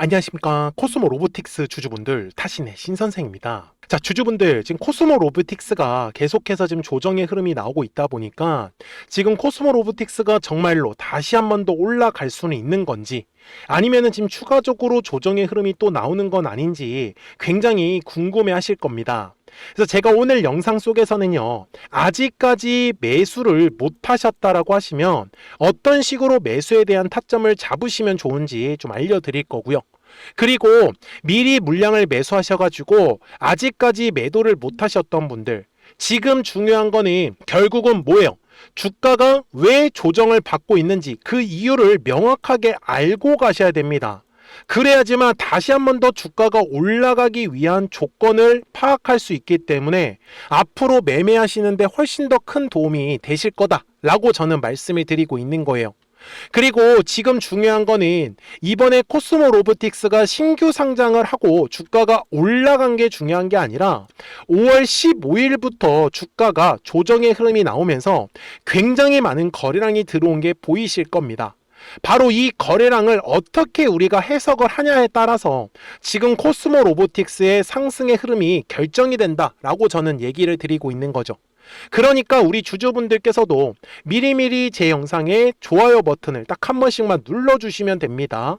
안녕하십니까. 코스모 로보틱스 주주분들, 타신의 신선생입니다. 자, 주주분들, 지금 코스모 로보틱스가 계속해서 지금 조정의 흐름이 나오고 있다 보니까 지금 코스모 로보틱스가 정말로 다시 한 번 더 올라갈 수는 있는 건지, 아니면은 지금 추가적으로 조정의 흐름이 또 나오는 건 아닌지 굉장히 궁금해 하실 겁니다. 그래서 제가 오늘 영상 속에서는요, 아직까지 매수를 못 하셨다라고 하시면 어떤 식으로 매수에 대한 타점을 잡으시면 좋은지 좀 알려드릴 거고요. 그리고 미리 물량을 매수하셔가지고 아직까지 매도를 못 하셨던 분들, 지금 중요한 거는 결국은 뭐예요? 주가가 왜 조정을 받고 있는지 그 이유를 명확하게 알고 가셔야 됩니다. 그래야지만 다시 한 번 더 주가가 올라가기 위한 조건을 파악할 수 있기 때문에 앞으로 매매하시는데 훨씬 더 큰 도움이 되실 거다라고 저는 말씀을 드리고 있는 거예요. 그리고 지금 중요한 거는 이번에 코스모 로보틱스가 신규 상장을 하고 주가가 올라간 게 중요한 게 아니라 5월 15일부터 주가가 조정의 흐름이 나오면서 굉장히 많은 거래량이 들어온 게 보이실 겁니다. 바로 이 거래량을 어떻게 우리가 해석을 하냐에 따라서 지금 코스모 로보틱스의 상승의 흐름이 결정이 된다라고 저는 얘기를 드리고 있는 거죠. 그러니까 우리 주주분들께서도 미리미리 제 영상에 좋아요 버튼을 딱 한 번씩만 눌러주시면 됩니다.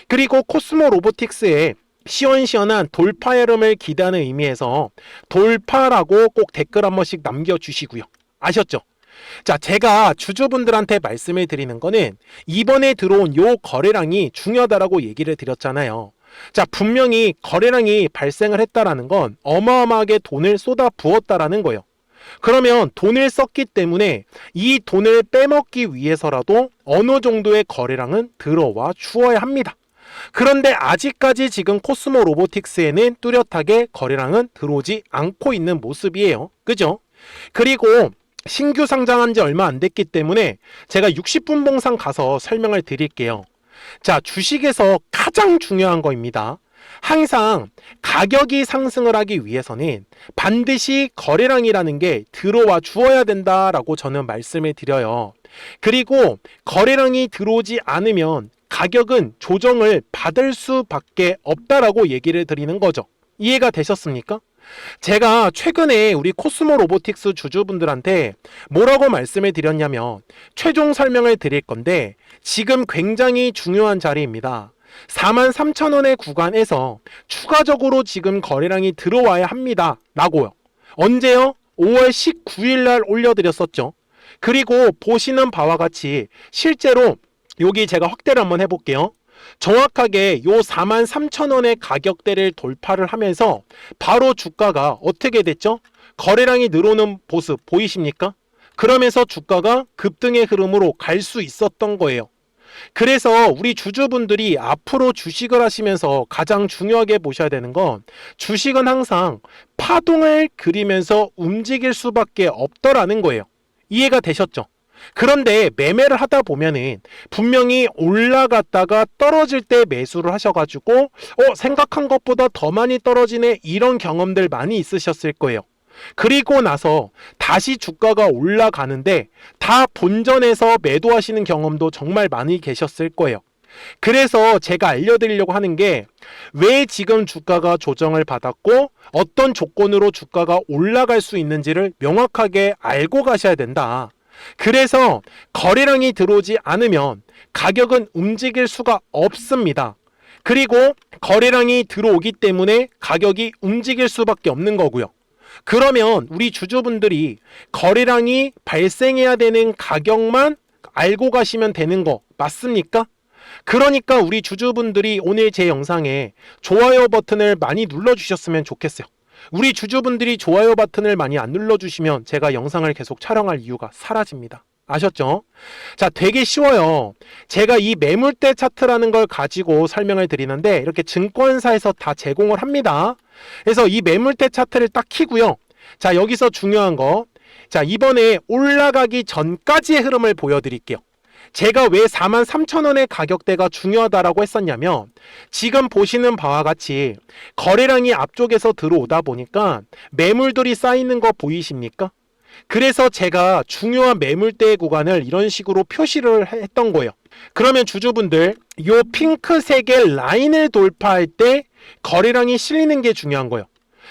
그리고 코스모 로보틱스의 시원시원한 돌파 흐름을 기대하는 의미에서 돌파라고 꼭 댓글 한 번씩 남겨주시고요. 아셨죠? 자, 제가 주주분들한테 말씀을 드리는 거는 이번에 들어온 요 거래량이 중요하다라고 얘기를 드렸잖아요. 자, 분명히 거래량이 발생을 했다라는 건 어마어마하게 돈을 쏟아 부었다라는 거예요. 그러면 돈을 썼기 때문에 이 돈을 빼먹기 위해서라도 어느 정도의 거래량은 들어와 주어야 합니다. 그런데 아직까지 지금 코스모 로보틱스에는 뚜렷하게 거래량은 들어오지 않고 있는 모습이에요. 그죠? 그리고 신규 상장한 지 얼마 안 됐기 때문에 제가 60분 봉상 가서 설명을 드릴게요. 자, 주식에서 가장 중요한 거입니다. 항상 가격이 상승을 하기 위해서는 반드시 거래량이라는 게 들어와 주어야 된다라고 저는 말씀을 드려요. 그리고 거래량이 들어오지 않으면 가격은 조정을 받을 수밖에 없다라고 얘기를 드리는 거죠. 이해가 되셨습니까? 제가 최근에 우리 코스모 로보틱스 주주분들한테 뭐라고 말씀을 드렸냐면 최종 설명을 드릴 건데 지금 굉장히 중요한 자리입니다. 43,000원의 구간에서 추가적으로 지금 거래량이 들어와야 합니다 라고요. 언제요? 5월 19일 날 올려드렸었죠. 그리고 보시는 바와 같이 실제로 여기 제가 확대를 한번 해볼게요. 정확하게 요 43,000원의 가격대를 돌파를 하면서 바로 주가가 어떻게 됐죠? 거래량이 늘어오는 모습 보이십니까? 그러면서 주가가 급등의 흐름으로 갈 수 있었던 거예요. 그래서 우리 주주분들이 앞으로 주식을 하시면서 가장 중요하게 보셔야 되는 건 주식은 항상 파동을 그리면서 움직일 수밖에 없더라는 거예요. 이해가 되셨죠? 그런데 매매를 하다 보면은 분명히 올라갔다가 떨어질 때 매수를 하셔가지고 생각한 것보다 더 많이 떨어지네 이런 경험들 많이 있으셨을 거예요. 그리고 나서 다시 주가가 올라가는데 다 본전에서 매도하시는 경험도 정말 많이 계셨을 거예요. 그래서 제가 알려드리려고 하는 게 왜 지금 주가가 조정을 받았고 어떤 조건으로 주가가 올라갈 수 있는지를 명확하게 알고 가셔야 된다. 그래서 거래량이 들어오지 않으면 가격은 움직일 수가 없습니다. 그리고 거래량이 들어오기 때문에 가격이 움직일 수밖에 없는 거고요. 그러면 우리 주주분들이 거래량이 발생해야 되는 가격만 알고 가시면 되는 거 맞습니까? 그러니까 우리 주주분들이 오늘 제 영상에 좋아요 버튼을 많이 눌러주셨으면 좋겠어요. 우리 주주분들이 좋아요 버튼을 많이 안 눌러주시면 제가 영상을 계속 촬영할 이유가 사라집니다. 아셨죠? 자, 되게 쉬워요. 제가 이 매물대 차트라는 걸 가지고 설명을 드리는데 이렇게 증권사에서 다 제공을 합니다. 그래서 이 매물대 차트를 딱 키고요. 자, 여기서 중요한 거. 자, 이번에 올라가기 전까지의 흐름을 보여드릴게요. 제가 왜 43,000원의 가격대가 중요하다라고 했었냐면 지금 보시는 바와 같이 거래량이 앞쪽에서 들어오다 보니까 매물들이 쌓이는 거 보이십니까? 그래서 제가 중요한 매물대 구간을 이런 식으로 표시를 했던 거예요. 그러면 주주분들, 요 핑크색의 라인을 돌파할 때 거래량이 실리는 게 중요한 거예요.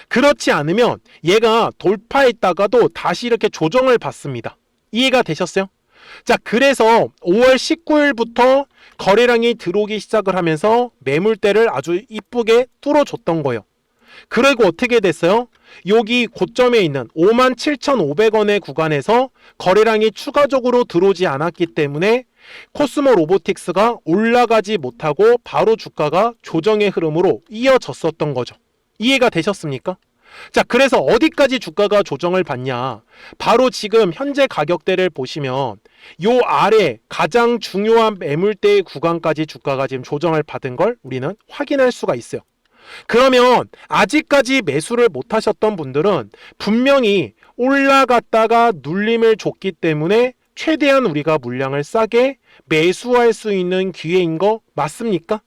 그렇지 않으면 얘가 돌파했다가도 다시 이렇게 조정을 받습니다. 이해가 되셨어요? 자, 그래서 5월 19일부터 거래량이 들어오기 시작을 하면서 매물대를 아주 이쁘게 뚫어줬던 거예요. 그리고 어떻게 됐어요? 여기 고점에 있는 57,500원의 구간에서 거래량이 추가적으로 들어오지 않았기 때문에 코스모 로보틱스가 올라가지 못하고 바로 주가가 조정의 흐름으로 이어졌었던 거죠. 이해가 되셨습니까? 자, 그래서 어디까지 주가가 조정을 받냐? 바로 지금 현재 가격대를 보시면 요 아래 가장 중요한 매물대의 구간까지 주가가 지금 조정을 받은 걸 우리는 확인할 수가 있어요. 그러면 아직까지 매수를 못 하셨던 분들은 분명히 올라갔다가 눌림을 줬기 때문에 최대한 우리가 물량을 싸게 매수할 수 있는 기회인 거 맞습니까?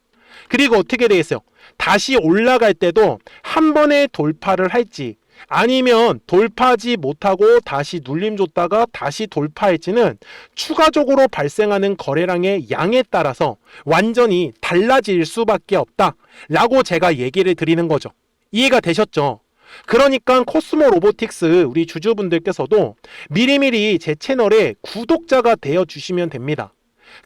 그리고 어떻게 되겠어요? 다시 올라갈 때도 한 번에 돌파를 할지 아니면 돌파하지 못하고 다시 눌림 줬다가 다시 돌파할지는 추가적으로 발생하는 거래량의 양에 따라서 완전히 달라질 수밖에 없다 라고 제가 얘기를 드리는 거죠. 이해가 되셨죠? 그러니까 코스모 로보틱스 우리 주주분들께서도 미리미리 제 채널에 구독자가 되어 주시면 됩니다.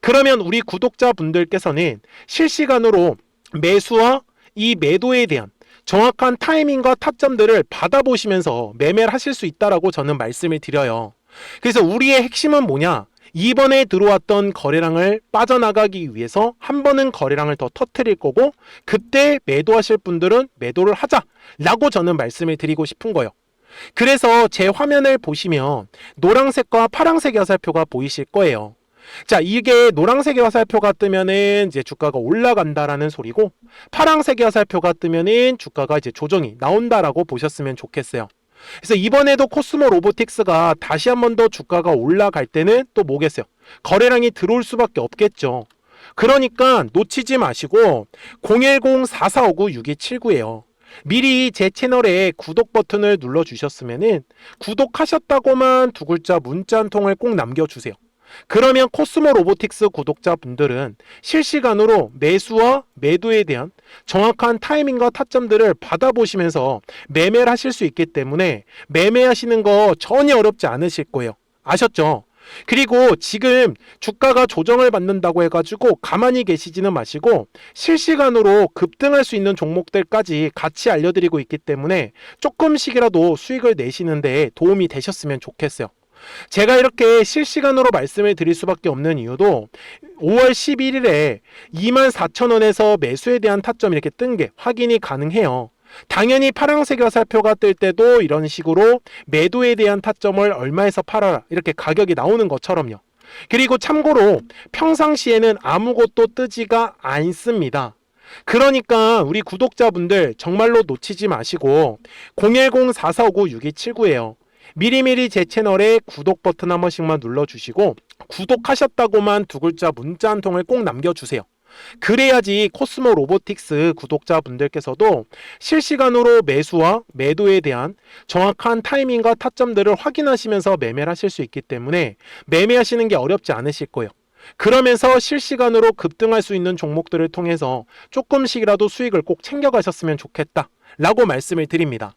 그러면 우리 구독자분들께서는 실시간으로 매수와 이 매도에 대한 정확한 타이밍과 타점들을 받아보시면서 매매를 하실 수 있다라고 저는 말씀을 드려요. 그래서 우리의 핵심은 뭐냐? 이번에 들어왔던 거래량을 빠져나가기 위해서 한 번은 거래량을 더 터뜨릴 거고 그때 매도하실 분들은 매도를 하자라고 저는 말씀을 드리고 싶은 거예요. 그래서 제 화면을 보시면 노란색과 파란색 화살표가 보이실 거예요. 자, 이게 노란색의 화살표가 뜨면은 이제 주가가 올라간다라는 소리고 파란색의 화살표가 뜨면은 주가가 이제 조정이 나온다라고 보셨으면 좋겠어요. 그래서 이번에도 코스모 로보틱스가 다시 한 번 더 주가가 올라갈 때는 또 뭐겠어요? 거래량이 들어올 수밖에 없겠죠. 그러니까 놓치지 마시고 010-4459-6279예요. 미리 제 채널에 구독 버튼을 눌러주셨으면은 구독하셨다고만 두 글자 문자 한 통을 꼭 남겨주세요. 그러면 코스모 로보틱스 구독자분들은 실시간으로 매수와 매도에 대한 정확한 타이밍과 타점들을 받아보시면서 매매를 하실 수 있기 때문에 매매하시는 거 전혀 어렵지 않으실 거예요. 아셨죠? 그리고 지금 주가가 조정을 받는다고 해가지고 가만히 계시지는 마시고 실시간으로 급등할 수 있는 종목들까지 같이 알려드리고 있기 때문에 조금씩이라도 수익을 내시는데 도움이 되셨으면 좋겠어요. 제가 이렇게 실시간으로 말씀을 드릴 수밖에 없는 이유도 5월 11일에 24,000원에서 매수에 대한 타점이 이렇게 뜬 게 확인이 가능해요. 당연히 파란색 화살표가 뜰 때도 이런 식으로 매도에 대한 타점을 얼마에서 팔아라 이렇게 가격이 나오는 것처럼요. 그리고 참고로 평상시에는 아무것도 뜨지가 않습니다. 그러니까 우리 구독자분들 정말로 놓치지 마시고 010-4459-6279예요. 미리미리 제 채널에 구독 버튼 한 번씩만 눌러주시고 구독하셨다고만 두 글자 문자 한 통을 꼭 남겨주세요. 그래야지 코스모 로보틱스 구독자분들께서도 실시간으로 매수와 매도에 대한 정확한 타이밍과 타점들을 확인하시면서 매매를 하실 수 있기 때문에 매매하시는 게 어렵지 않으실 거예요. 그러면서 실시간으로 급등할 수 있는 종목들을 통해서 조금씩이라도 수익을 꼭 챙겨가셨으면 좋겠다 라고 말씀을 드립니다.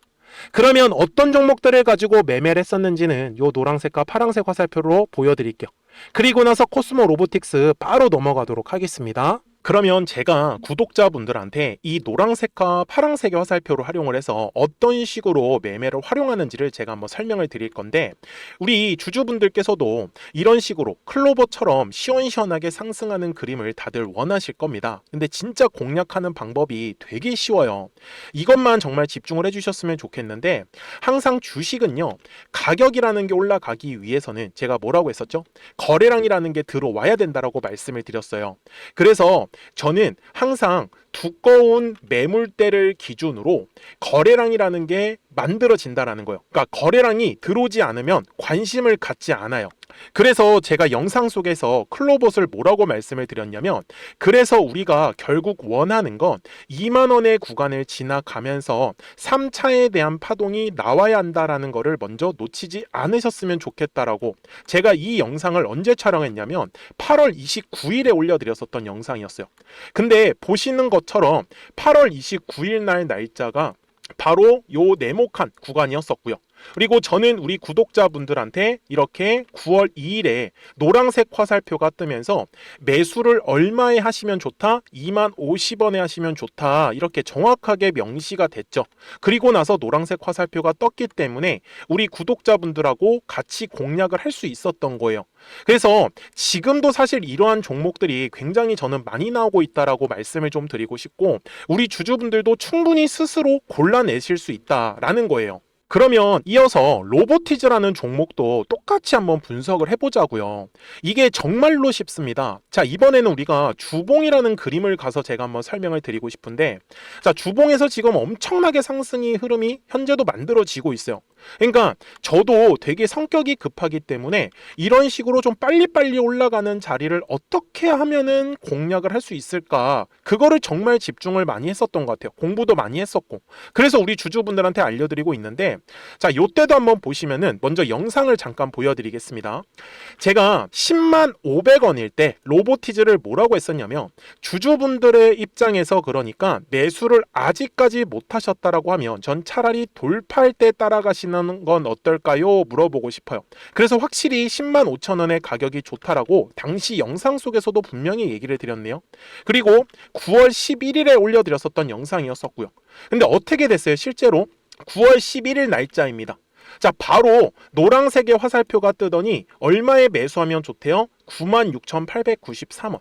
그러면 어떤 종목들을 가지고 매매를 했었는지는 요 노란색과 파란색 화살표로 보여드릴게요. 그리고 나서 코스모 로보틱스 바로 넘어가도록 하겠습니다. 그러면 제가 구독자분들한테 이 노란색과 파란색의 화살표를 활용을 해서 어떤 식으로 매매를 활용하는지를 제가 한번 설명을 드릴 건데 우리 주주분들께서도 이런 식으로 클로버처럼 시원시원하게 상승하는 그림을 다들 원하실 겁니다. 근데 진짜 공략하는 방법이 되게 쉬워요. 이것만 정말 집중을 해주셨으면 좋겠는데 항상 주식은요 가격이라는 게 올라가기 위해서는 제가 뭐라고 했었죠? 거래량이라는 게 들어와야 된다라고 말씀을 드렸어요. 그래서 저는 항상 두꺼운 매물대를 기준으로 거래량이라는 게 만들어진다라는 거예요. 그러니까 거래량이 들어오지 않으면 관심을 갖지 않아요. 그래서 제가 영상 속에서 클로봇을 뭐라고 말씀을 드렸냐면, 그래서 우리가 결국 원하는 건 2만 원의 구간을 지나가면서 3차에 대한 파동이 나와야 한다라는 거를 먼저 놓치지 않으셨으면 좋겠다라고, 제가 이 영상을 언제 촬영했냐면 8월 29일에 올려드렸었던 영상이었어요. 근데 보시는 것처럼 8월 29일 날 날짜가 바로 요 네모칸 구간이었었고요. 그리고 저는 우리 구독자분들한테 이렇게 9월 2일에 노란색 화살표가 뜨면서 매수를 얼마에 하시면 좋다? 2만 50원에 하시면 좋다. 이렇게 정확하게 명시가 됐죠. 그리고 나서 노란색 화살표가 떴기 때문에 우리 구독자분들하고 같이 공략을 할 수 있었던 거예요. 그래서 지금도 사실 이러한 종목들이 굉장히 저는 많이 나오고 있다라고 말씀을 좀 드리고 싶고, 우리 주주분들도 충분히 스스로 골라내실 수 있다라는 거예요. 그러면 이어서 로보티즈라는 종목도 똑같이 한번 분석을 해보자고요. 이게 정말로 쉽습니다. 자, 이번에는 우리가 주봉이라는 그림을 가서 제가 한번 설명을 드리고 싶은데, 자, 주봉에서 지금 엄청나게 상승이 흐름이 현재도 만들어지고 있어요. 그러니까 저도 되게 성격이 급하기 때문에 이런 식으로 좀 빨리빨리 올라가는 자리를 어떻게 하면은 공략을 할 수 있을까, 그거를 정말 집중을 많이 했었던 것 같아요. 공부도 많이 했었고. 그래서 우리 주주분들한테 알려드리고 있는데, 자, 요때도 한번 보시면은 먼저 영상을 잠깐 보여드리겠습니다. 제가 10만 500원일 때 로보티즈를 뭐라고 했었냐면, 주주분들의 입장에서 그러니까 매수를 아직까지 못 하셨다라고 하면 전 차라리 돌파할 때 따라가시는 건 어떨까요? 물어보고 싶어요. 그래서 확실히 10만 5천 원의 가격이 좋다라고 당시 영상 속에서도 분명히 얘기를 드렸네요. 그리고 9월 11일에 올려드렸었던 영상이었었고요. 근데 어떻게 됐어요? 실제로 9월 11일 날짜입니다. 자, 바로 노란색의 화살표가 뜨더니 얼마에 매수하면 좋대요? 96,893원.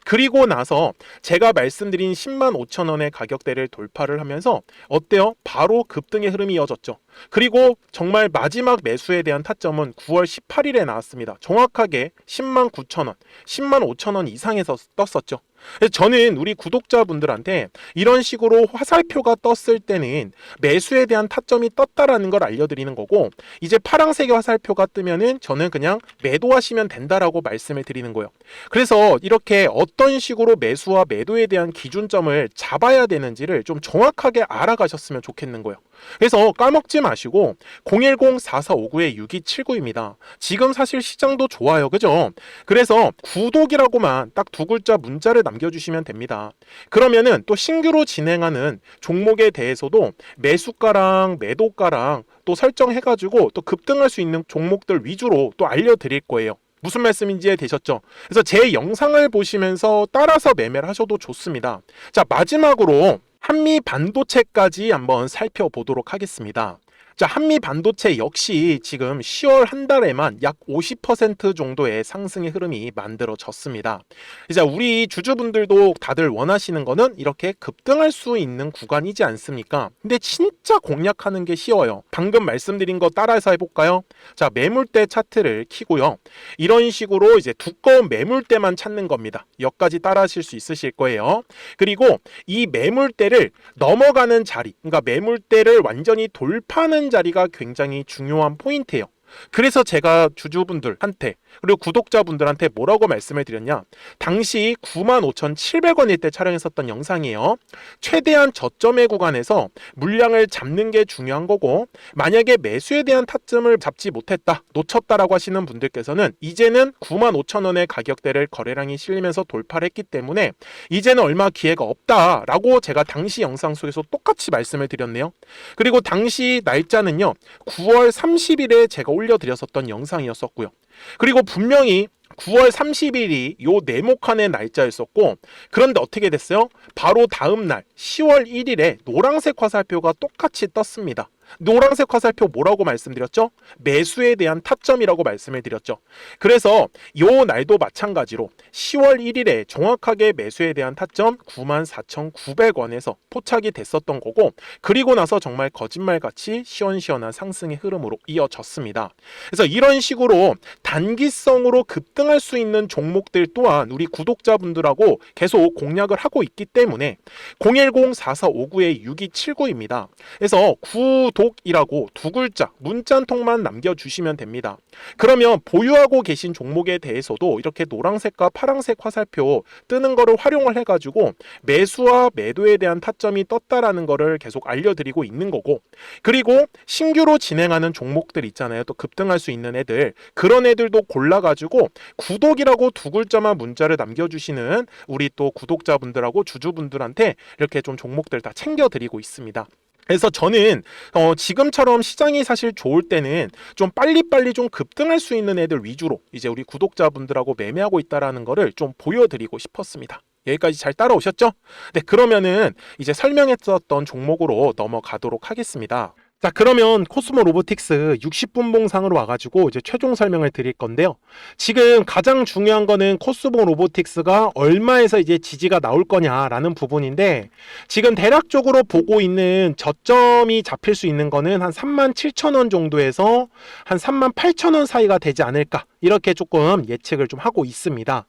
그리고 나서 제가 말씀드린 10만 5천 원의 가격대를 돌파를 하면서 어때요? 바로 급등의 흐름이 이어졌죠. 그리고 정말 마지막 매수에 대한 타점은 9월 18일에 나왔습니다. 정확하게 10만 9천 원, 10만 5천 원 이상에서 떴었죠. 그래서 저는 우리 구독자분들한테 이런 식으로 화살표가 떴을 때는 매수에 대한 타점이 떴다라는 걸 알려드리는 거고, 이제 파란색의 화살표가 뜨면은 저는 그냥 매도하시면 된다라고 말씀을 드리는 거예요. 그래서 이렇게 어떤 식으로 매수와 매도에 대한 기준점을 잡아야 되는지를 좀 정확하게 알아가셨으면 좋겠는 거예요. 그래서 까먹지 마시고 010-4459-6279입니다. 지금 사실 시장도 좋아요. 그죠? 그래서 구독이라고만 딱 두 글자 문자를 남겨주시면 됩니다. 그러면은 또 신규로 진행하는 종목에 대해서도 매수가랑 매도가랑 또 설정해가지고 또 급등할 수 있는 종목들 위주로 또 알려드릴 거예요. 무슨 말씀인지 이해되셨죠? 그래서 제 영상을 보시면서 따라서 매매를 하셔도 좋습니다. 자, 마지막으로 한미 반도체까지 한번 살펴보도록 하겠습니다. 자, 한미 반도체 역시 지금 10월 한 달에만 약 50% 정도의 상승의 흐름이 만들어졌습니다. 이제 우리 주주분들도 다들 원하시는 거는 이렇게 급등할 수 있는 구간이지 않습니까? 근데 진짜 공략하는 게 쉬워요. 방금 말씀드린 거 따라서 해볼까요? 자, 매물대 차트를 키고요. 이런 식으로 이제 두꺼운 매물대만 찾는 겁니다. 여기까지 따라 하실 수 있으실 거예요. 그리고 이 매물대를 넘어가는 자리, 그러니까 매물대를 완전히 돌파하는 자리가 굉장히 중요한 포인트예요. 그래서 제가 주주분들한테 그리고 구독자분들한테 뭐라고 말씀을 드렸냐, 당시 95,700원일 때 촬영했었던 영상이에요. 최대한 저점의 구간에서 물량을 잡는 게 중요한 거고, 만약에 매수에 대한 타점을 잡지 못했다, 놓쳤다라고 하시는 분들께서는 이제는 95,000원의 가격대를 거래량이 실리면서 돌파를 했기 때문에 이제는 얼마 기회가 없다라고 제가 당시 영상 속에서 똑같이 말씀을 드렸네요. 그리고 당시 날짜는요, 9월 30일에 제가 올려드렸었던 영상이었었고요. 그리고 분명히 9월 30일이 요 네모칸의 날짜였었고, 그런데 어떻게 됐어요? 바로 다음 날 10월 1일에 노란색 화살표가 똑같이 떴습니다. 노란색 화살표 뭐라고 말씀드렸죠? 매수에 대한 타점이라고 말씀을 드렸죠. 그래서 요 날도 마찬가지로 10월 1일에 정확하게 매수에 대한 타점 94,900원에서 포착이 됐었던 거고, 그리고 나서 정말 거짓말같이 시원시원한 상승의 흐름으로 이어졌습니다. 그래서 이런 식으로 단기성으로 급등할 수 있는 종목들 또한 우리 구독자분들하고 계속 공략을 하고 있기 때문에 010-4459-6279입니다. 그래서 구독 구독이라고 두 글자 문자 한 통만 남겨주시면 됩니다. 그러면 보유하고 계신 종목에 대해서도 이렇게 노란색과 파란색 화살표 뜨는 거를 활용을 해가지고 매수와 매도에 대한 타점이 떴다라는 거를 계속 알려드리고 있는 거고, 그리고 신규로 진행하는 종목들 있잖아요. 또 급등할 수 있는 애들, 그런 애들도 골라가지고 구독이라고 두 글자만 문자를 남겨주시는 우리 또 구독자분들하고 주주분들한테 이렇게 좀 종목들 다 챙겨드리고 있습니다. 그래서 저는 지금처럼 시장이 사실 좋을 때는 좀 빨리빨리 좀 급등할 수 있는 애들 위주로 이제 우리 구독자분들하고 매매하고 있다라는 거를 좀 보여드리고 싶었습니다. 여기까지 잘 따라오셨죠? 네, 그러면은 이제 설명했었던 종목으로 넘어가도록 하겠습니다. 자, 그러면 코스모 로보틱스 60분 봉상으로 와가지고 이제 최종 설명을 드릴 건데요. 지금 가장 중요한 거는 코스모 로보틱스가 얼마에서 이제 지지가 나올 거냐라는 부분인데, 지금 대략적으로 보고 있는 저점이 잡힐 수 있는 거는 한 37,000원 정도에서 한 38,000원 사이가 되지 않을까, 이렇게 조금 예측을 좀 하고 있습니다.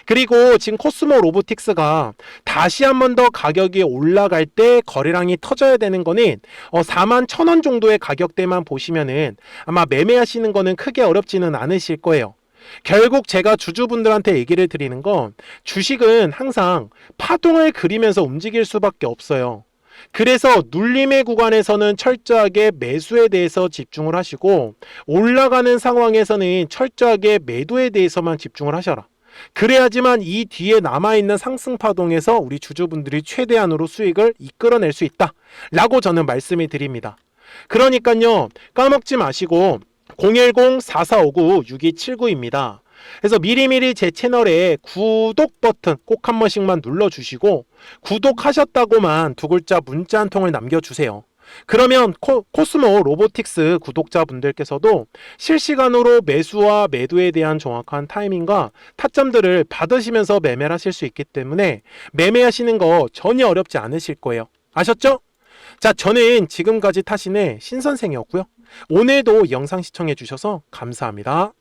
그리고 지금 코스모 로보틱스가 다시 한 번 더 가격이 올라갈 때 거래량이 터져야 되는 거는 41,000원 정도의 가격대만 보시면은 아마 매매하시는 거는 크게 어렵지는 않으실 거예요. 결국 제가 주주분들한테 얘기를 드리는 건, 주식은 항상 파동을 그리면서 움직일 수밖에 없어요. 그래서 눌림의 구간에서는 철저하게 매수에 대해서 집중을 하시고, 올라가는 상황에서는 철저하게 매도에 대해서만 집중을 하셔라. 그래야지만 이 뒤에 남아있는 상승 파동에서 우리 주주분들이 최대한으로 수익을 이끌어낼 수 있다 라고 저는 말씀을 드립니다. 그러니까요, 까먹지 마시고 010-4459-6279입니다. 그래서 미리미리 제 채널에 구독 버튼 꼭 한 번씩만 눌러주시고, 구독하셨다고만 두 글자 문자 한 통을 남겨주세요. 그러면 코스모 로보틱스 구독자분들께서도 실시간으로 매수와 매도에 대한 정확한 타이밍과 타점들을 받으시면서 매매를 하실 수 있기 때문에 매매하시는 거 전혀 어렵지 않으실 거예요. 아셨죠? 자, 저는 지금까지 타신의 신선생이었고요. 오늘도 영상 시청해 주셔서 감사합니다.